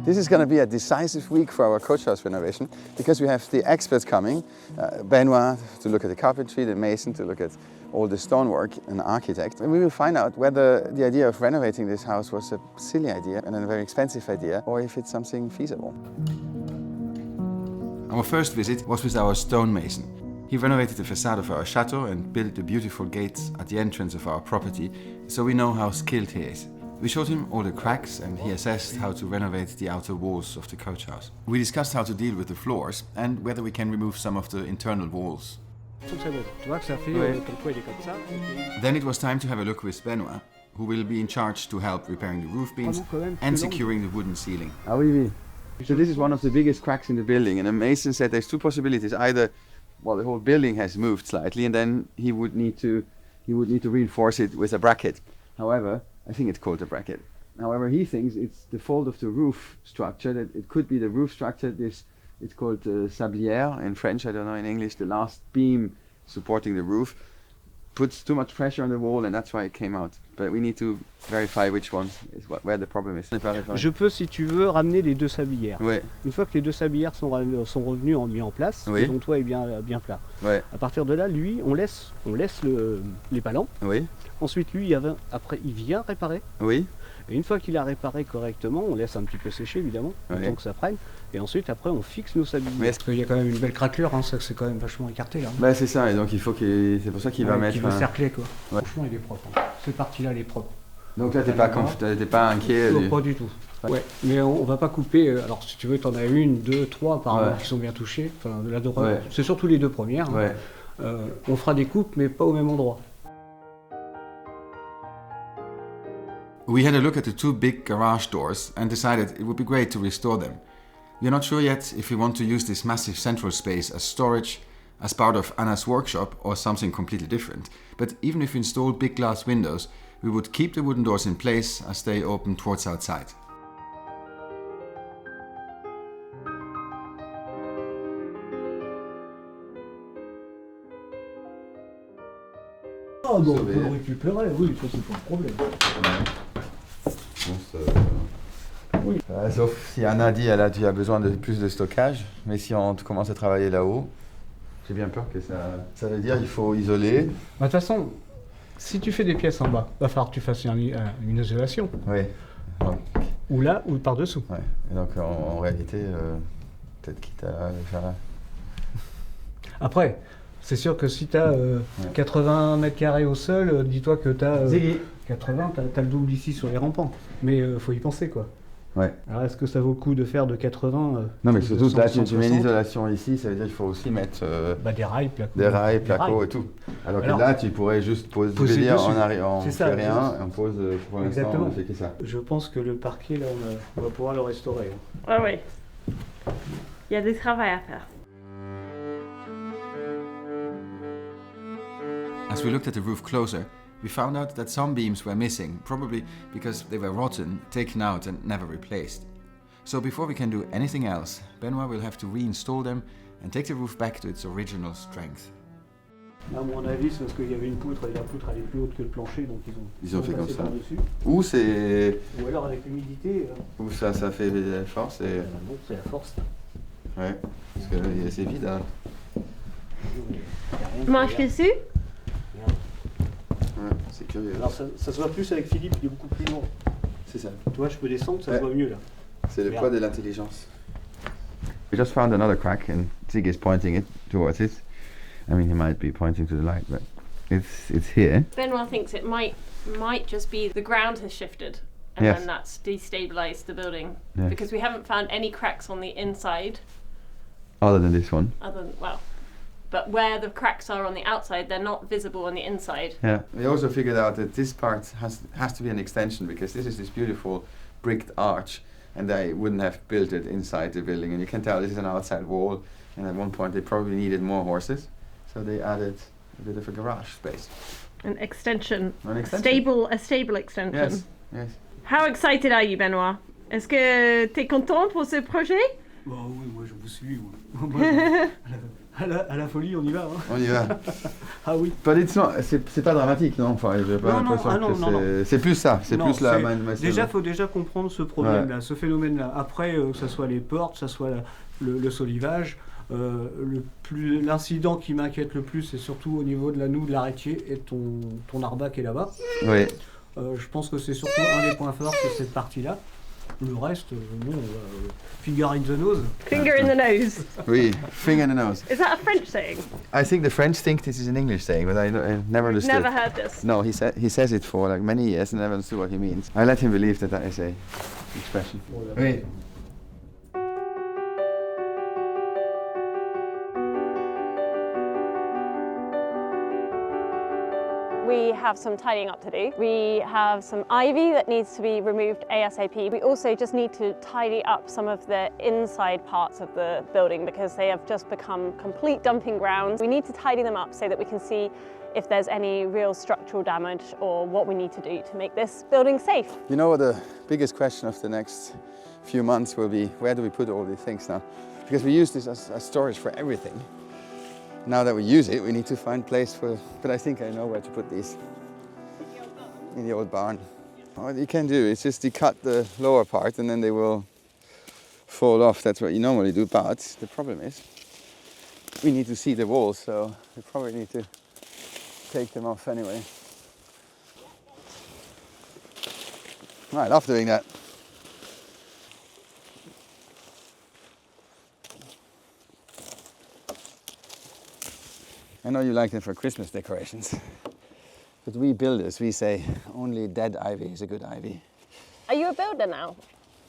This is going to be a decisive week for our coach house renovation because we have the experts coming, Benoit to look at the carpentry, the mason to look at all the stonework, an architect, and we will find out whether the idea of renovating this house was a silly idea and a very expensive idea, or if it's something feasible. Our first visit was with our stonemason. He renovated the facade of our chateau and built the beautiful gates at the entrance of our property, so we know how skilled he is. We showed him all the cracks and he assessed how to renovate the outer walls of the coach house. We discussed how to deal with the floors and whether we can remove some of the internal walls. Then it was time to have a look with Benoit, who will be in charge to help repairing the roof beams and securing the wooden ceiling. Ah oui, oui. So this is one of the biggest cracks in the building, and the mason said there's two possibilities. Either, well, the whole building has moved slightly, and then he would need to reinforce it with a bracket. However, I think it's called a bracket. However, he thinks it's the fault of the roof structure. That it could be the roof structure. It's called sablière in French. I don't know in English. The last beam supporting the roof puts too much pressure on the wall, and that's why it came out. But we need to verify which one is where the problem is. Je peux, si tu veux, ramener les deux sablières. Ouais. Une fois que les deux sablières sont revenues mis en place, oui. et ton toit est bien plat. Ouais. À partir de là, lui, on laisse les palans. Oui. Ensuite, lui, après, il vient réparer. Oui. Et une fois qu'il a réparé correctement, on laisse un petit peu sécher évidemment, le temps que ça prenne. Et ensuite, après, on fixe nos sabliers. Parce qu'il y a quand même une belle craquelure, hein, ça c'est quand même vachement écarté là. Bah c'est ça, et donc il faut c'est pour ça qu'il va mettre. Qu'il veut cercler quoi. Ouais. Franchement, il est propre. Hein. Cette partie-là, elle est propre. Donc là, t'es pas inquiet. Non, pas du tout. Ouais, mais on va pas couper. Alors si tu veux, t'en as une, deux, trois par qui sont bien touchées. Enfin, c'est surtout les deux premières. Ouais. Hein. On fera des coupes, mais pas au même endroit. We had a look at the two big garage doors and decided it would be great to restore them. We are not sure yet if we want to use this massive central space as storage, as part of Anna's workshop, or something completely different. But even if we install big glass windows, we would keep the wooden doors in place as they open towards outside. Ah bon, on peut le récupérer, oui, ça c'est pas un problème. Oui. Sauf si Anna dit tu as besoin de plus de stockage, mais si on commence à travailler là-haut, j'ai bien peur que ça veut dire qu'il faut isoler. De toute façon, si tu fais des pièces en bas, il va falloir que tu fasses une isolation. Oui. Donc, ou là, ou par-dessous. Ouais. Et donc en réalité, peut-être quitte à faire là. Après, c'est sûr que si tu as 80 mètres carrés au sol, dis-toi que tu as 80, tu as le double ici sur les rampants. Mais faut y penser quoi. Ouais. Alors est-ce que ça vaut le coup de faire de 80 Non mais surtout là tu mets une isolation ici, ça veut dire qu'il faut aussi mettre des rails, placots et tout. Alors que là tu pourrais juste poser on fait rien, on pose pour l'instant on fait que ça. Je pense que le parquet là on va pouvoir le restaurer. Ah oui. Il y a du travail à faire. As we looked at the roof closer, we found out that some beams were missing, probably because they were rotten, taken out and never replaced. So before we can do anything else, Benoit will have to reinstall them and take the roof back to its original strength. À mon avis, c'est parce qu'il y avait une poutre et la poutre elle est plus haute que le plancher, donc ils ont fait comme ça. Ou alors avec l'humidité. Ou ça fait la force et. Bon, c'est la force. Ouais, parce que c'est vide. Hein. Marche dessus. Ouais, c'est curieux. Alors ça se voit plus avec Philippe, il est beaucoup plus lourd. C'est ça. Tu vois, je peux descendre, ça se voit mieux là. C'est le poids de l'intelligence. We just found another crack and Zig is pointing it towards it. I mean, he might be pointing to the light, but it's here. Benoit thinks it might just be the ground has shifted and then that's destabilized the building because we haven't found any cracks on the inside. Other than this one. But where the cracks are on the outside, they're not visible on the inside. Yeah, we also figured out that this part has to be an extension because this is this beautiful bricked arch and they wouldn't have built it inside the building. And you can tell this is an outside wall, and at one point they probably needed more horses, so they added a bit of a garage space. An extension. A stable extension. Yes. How excited are you, Benoit? Est-ce que t'es content pour ce projet? Bah oui, moi je vous suis. À la folie, on y va. Hein. On y va. Ah oui. But it's not, c'est pas dramatique, non? Enfin, j'ai pas l'impression que c'est plus ça, c'est plus la Déjà, faut déjà comprendre ce problème-là, ce phénomène-là. Après, que ce soit les portes, que ce soit le solivage, l'incident qui m'inquiète le plus, c'est surtout au niveau de la noue de l'arrêtier et ton arbat qui est là-bas. Oui. Je pense que c'est surtout un des points forts, c'est cette partie-là. Le reste, non, finger in the nose. Finger in the nose. Oui, finger in the nose. Is that a French saying? I think the French think this is an English saying, but I never understood. Never heard this. No, he says it for like many years and never understood what he means. I let him believe that is a expression. Oui. We have some tidying up to do. We have some ivy that needs to be removed ASAP. We also just need to tidy up some of the inside parts of the building because they have just become complete dumping grounds. We need to tidy them up so that we can see if there's any real structural damage or what we need to do to make this building safe. You know what the biggest question of the next few months will be? Where do we put all these things now? Because we use this as storage for everything. Now that we use it, we need to find a place for, but I think I know where to put these. In the old barn. What you can do is just decut the lower part and then they will fall off. That's what you normally do, but the problem is we need to see the walls, so we probably need to take them off anyway. I love doing that. I know you like them for Christmas decorations, but we builders, we say only dead ivy is a good ivy. Are you a builder now?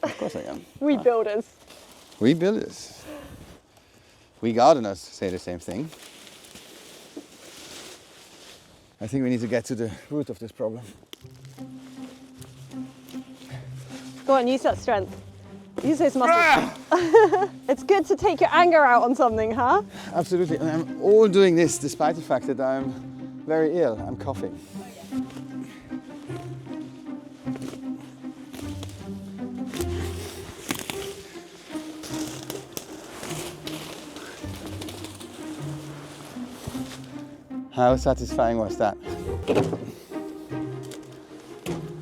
Of course I am. We builders. We builders. We gardeners say the same thing. I think we need to get to the root of this problem. Go on, use that strength. Use those muscles. It's good to take your anger out on something, huh? Absolutely, and I'm all doing this despite the fact that I'm very ill. I'm coughing. How satisfying was that?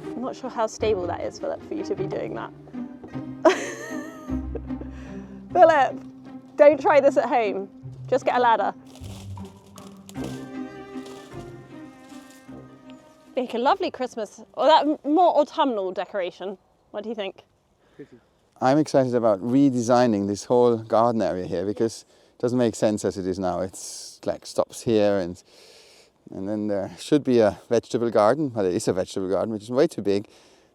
I'm not sure how stable that is, Philip, for you to be doing that. Philip, don't try this at home. Just get a ladder. Make a lovely Christmas, or that more autumnal decoration. What do you think? I'm excited about redesigning this whole garden area here because it doesn't make sense as it is now. It's like stops here and then there should be a vegetable garden. Well, there is a vegetable garden which is way too big.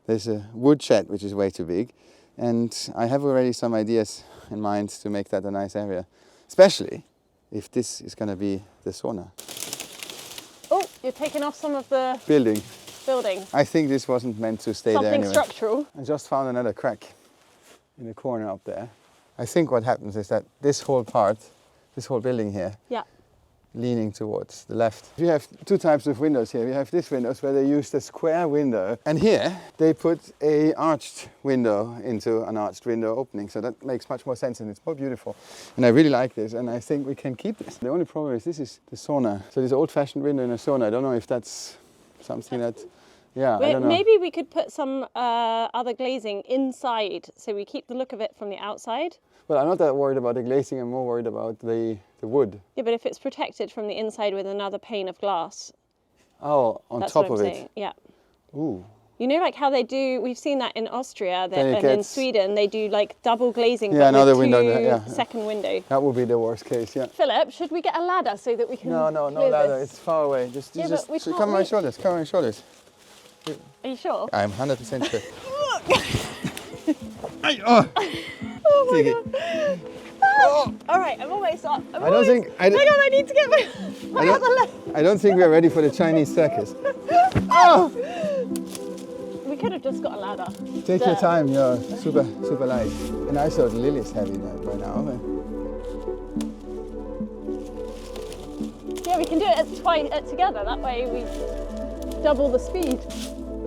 There's a woodshed which is way too big. And I have already some ideas in mind to make that a nice area, especially if this is going to be the sauna. Oh, you're taking off some of the building. I think this wasn't meant to stay there anyway. Something structural. I just found another crack in the corner up there. I think what happens is that this whole part, this whole building here, leaning towards the left. We have two types of windows here. We have these windows where they use the square window, and here they put a arched window into an arched window opening, so that makes much more sense and it's more beautiful. And I really like this, and I think we can keep this. The only problem is this is the sauna. So this old-fashioned window in a sauna, I don't know if that's something that, I don't know. Maybe we could put some other glazing inside, so we keep the look of it from the outside. Well, I'm not that worried about the glazing, I'm more worried about the wood. Yeah, but if it's protected from the inside with another pane of glass. Oh, on top of it? Saying. Yeah. Ooh. You know, like how they do, we've seen that in Austria and in Sweden, they do like double glazing, but another with window, second window. That would be the worst case, yeah. Philip, should we get a ladder so that we can No ladder, it's far away. Just come on my shoulders, come on my shoulders. Are you sure? I'm 100% sure. Oh my God. Oh. All right, I'm almost up. Hang on, I need to get my other leg. I don't think we're ready for the Chinese circus. We could have just got a ladder. Take your time, you're super light. And I saw the lily's heavy by now. Yeah, we can do it together. That way we double the speed.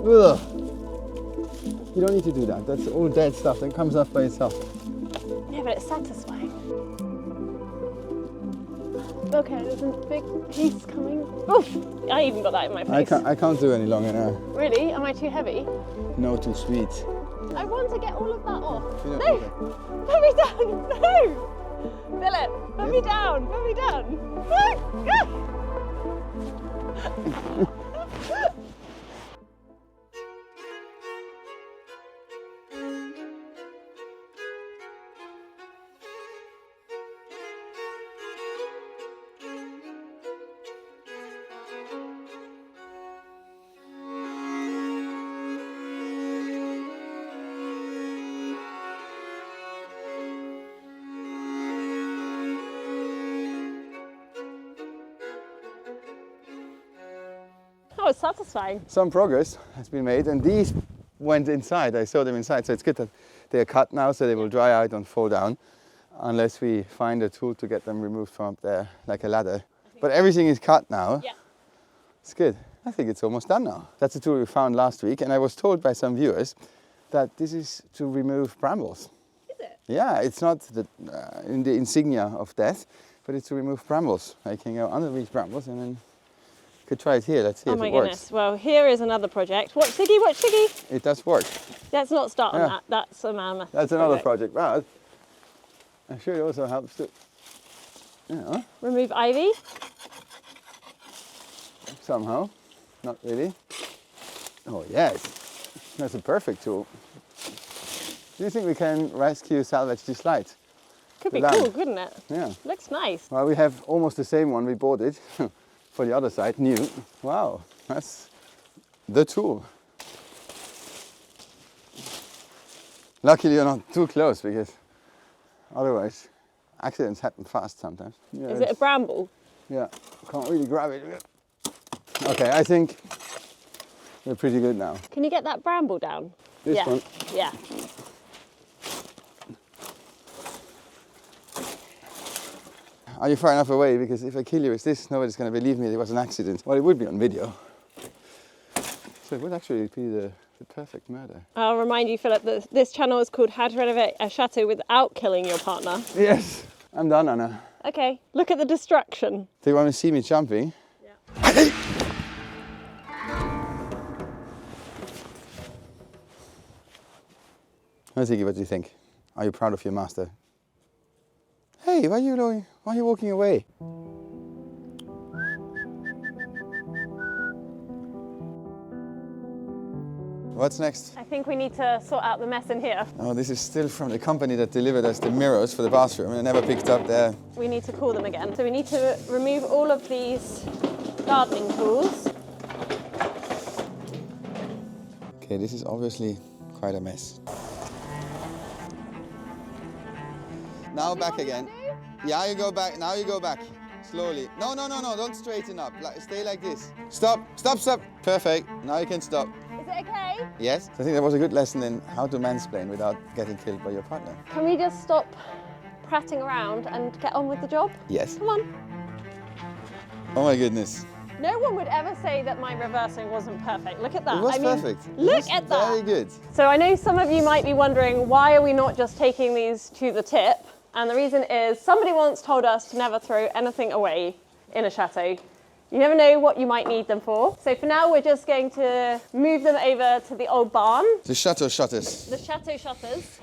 Ugh. You don't need to do that. That's all dead stuff that comes off by itself. Yeah, but it's satisfying. Okay, there's a big piece coming. Oof! I even got that in my face. I can't do any longer now. Really? Am I too heavy? No, too sweet. I want to get all of that off. You No! don't- Put me down! No! Philip, put me down! Put me down! No! That was satisfying. Some progress has been made, and these went inside. I saw them inside, so it's good that they are cut now, so they will dry out and fall down, unless we find a tool to get them removed from up there, like a ladder. But everything is cut now. Yeah. It's good. I think it's almost done now. That's the tool we found last week, and I was told by some viewers that this is to remove brambles. Is it? Yeah, it's not in the insignia of death, but it's to remove brambles. I can go under these brambles and then could try it here. Let's see Oh if my it works. goodness. Well, here is another project. Watch Siggy, watch Siggy. It does work. Let's not start on Yeah. that. That's a mammoth. That's another project. But I'm sure it also helps to, Remove ivy. somehow. Not really. Oh yes, that's a perfect tool. Do you think we can rescue, salvage this light? Could be The cool, lamp. couldn't it? Yeah. Looks nice. Well, we have almost the same one. We bought it for the other side, new. Wow, that's the tool. Luckily, you're not too close because otherwise accidents happen fast sometimes. Yeah, Is it a bramble? Yeah, can't really grab it. Okay, I think we're pretty good now. Can you get that bramble down? This yeah. one. Yeah. Are you far enough away? Because if I kill you with this, nobody's going to believe me it was an accident. Well, it would be on video. So it would actually be the perfect murder. I'll remind you, Philip, that this channel is called How to Renovate a Chateau Without Killing Your Partner. Yes, I'm done, Anna. Okay, look at the destruction. Do you want to see me jumping? Yeah. Ziggy, what do you think? Are you proud of your master? Hey, why are you walking away? What's next? I think we need to sort out the mess in here. Oh, this is still from the company that delivered us the mirrors for the bathroom, and I never picked up their... We need to call them again. So we need to remove all of these gardening tools. Okay, this is obviously quite a mess. Now back again. Yeah, you go back. Now you go back. Slowly. No, don't straighten up. Stay like this. Stop. Perfect. Now you can stop. Is it okay? Yes. I think that was a good lesson in how to mansplain without getting killed by your partner. Can we just stop prattling around and get on with the job? Yes. Come on. Oh my goodness. No one would ever say that my reversing wasn't perfect. Look at that. It was perfect. Look at that. Very good. So I know some of you might be wondering, why are we not just taking these to the tip? And the reason is somebody once told us to never throw anything away in a chateau. You never know what you might need them for. So for now, we're just going to move them over to the old barn. The chateau shutters. The chateau shutters.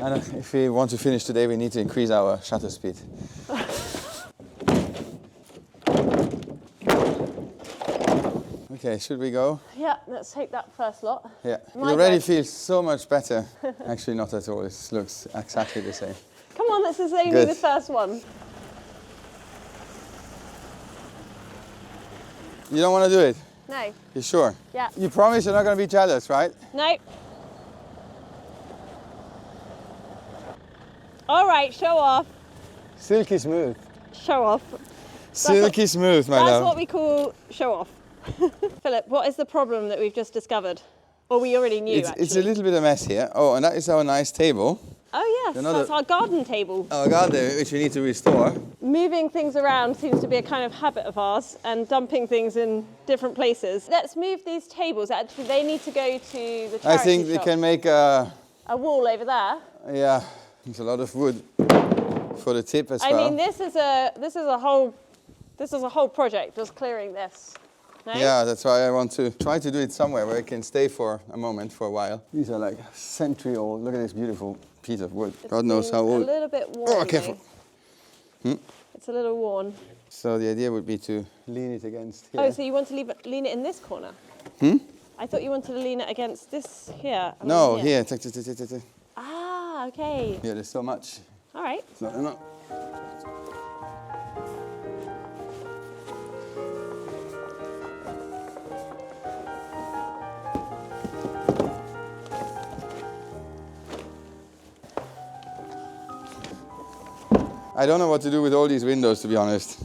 If we want to finish today, we need to increase our shutter speed. Okay, should we go? Yeah, let's take that first lot. Yeah, it My already bad. feels so much better. Actually, not at all. It looks exactly the same. Come on, this is only Good. the first one. You don't want to do it? No. You sure? Yeah. You promise you're not going to be jealous, right? No. All right, show off. Silky smooth. Show off. Silky smooth, my That's love. what we call show off. Philip, what is the problem that we've just discovered? Or we already knew, actually. It's a little bit of a mess here. Oh, and that is our nice table. Oh, yes, Another- that's our garden table. Our garden, which we need to restore. Moving things around seems to be a kind of habit of ours, and dumping things in different places. Let's move these tables. Actually, they need to go to the charity I think we shop. can make a a wall over there. Yeah, there's a lot of wood for the tip as well. I mean, this is a whole project, just clearing this. No? Yeah, that's why I want to try to do it somewhere where it can stay for a moment, for a while. These are like century-old. Look at this beautiful piece of wood. God knows how old. A little bit worn. Oh, careful. It's a little worn. So the idea would be to lean it against here. Oh, so you want to lean it in this corner? I thought you wanted to lean it against this here. No, here. Ah, okay. Yeah, there's so much. All right. It's not enough. I don't know what to do with all these windows, to be honest.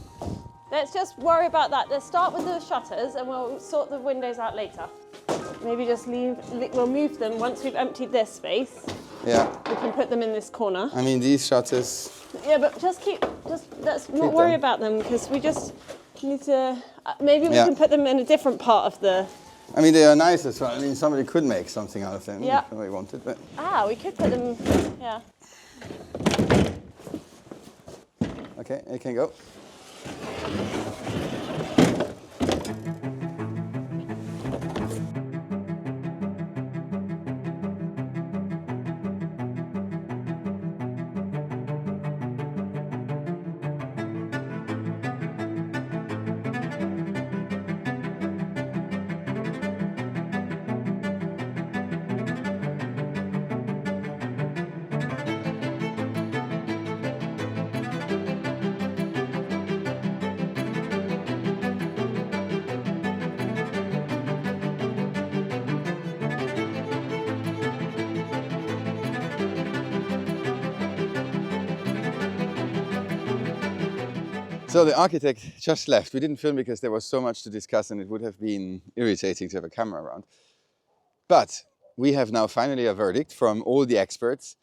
Let's just worry about that. Let's start with the shutters and we'll sort the windows out later. Maybe just we'll move them once we've emptied this space. Yeah. We can put them in this corner. I mean, these shutters. Yeah, but let's not worry about them because we just need to, maybe we can put them in a different part of the... I mean, they are nice as well. I mean, somebody could make something out of them Yeah. if they wanted, but... Ah, we could put them, yeah. Okay, it can go. So the architect just left. We didn't film because there was so much to discuss and it would have been irritating to have a camera around. But we have now finally a verdict from all the experts.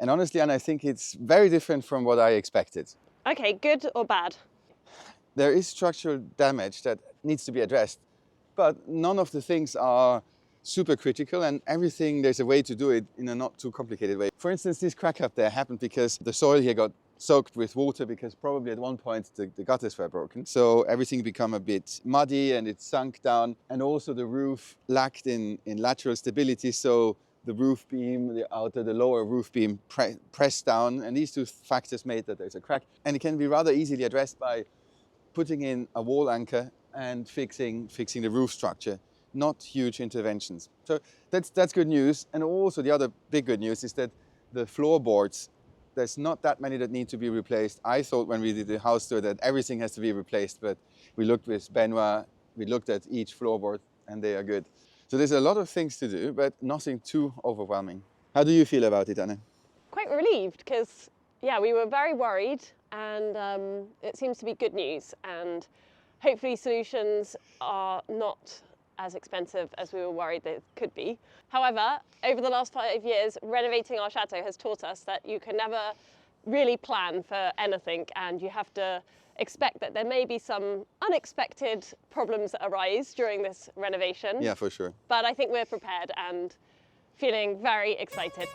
And honestly, Anna, I think it's very different from what I expected. Okay, good or bad? There is structural damage that needs to be addressed, but none of the things are super critical and everything, there's a way to do it in a not too complicated way. For instance, this crack up there happened because the soil here got soaked with water because probably at one point the gutters were broken. So everything became a bit muddy and it sunk down. And also the roof lacked in lateral stability. So the roof beam, the lower roof beam pressed down. And these two factors made that there's a crack. And it can be rather easily addressed by putting in a wall anchor and fixing the roof structure. Not huge interventions. So that's good news. And also the other big good news is that the floorboards, there's not that many that need to be replaced. I thought when we did the house tour that everything has to be replaced, but we looked with Benoit, we looked at each floorboard and they are good. So there's a lot of things to do, but nothing too overwhelming. How do you feel about it, Anna? Quite relieved because, yeah, we were very worried and it seems to be good news and hopefully solutions are not as expensive as we were worried they could be. However, over the last 5 years, renovating our chateau has taught us that you can never really plan for anything and you have to expect that there may be some unexpected problems that arise during this renovation. Yeah, for sure. But I think we're prepared and feeling very excited.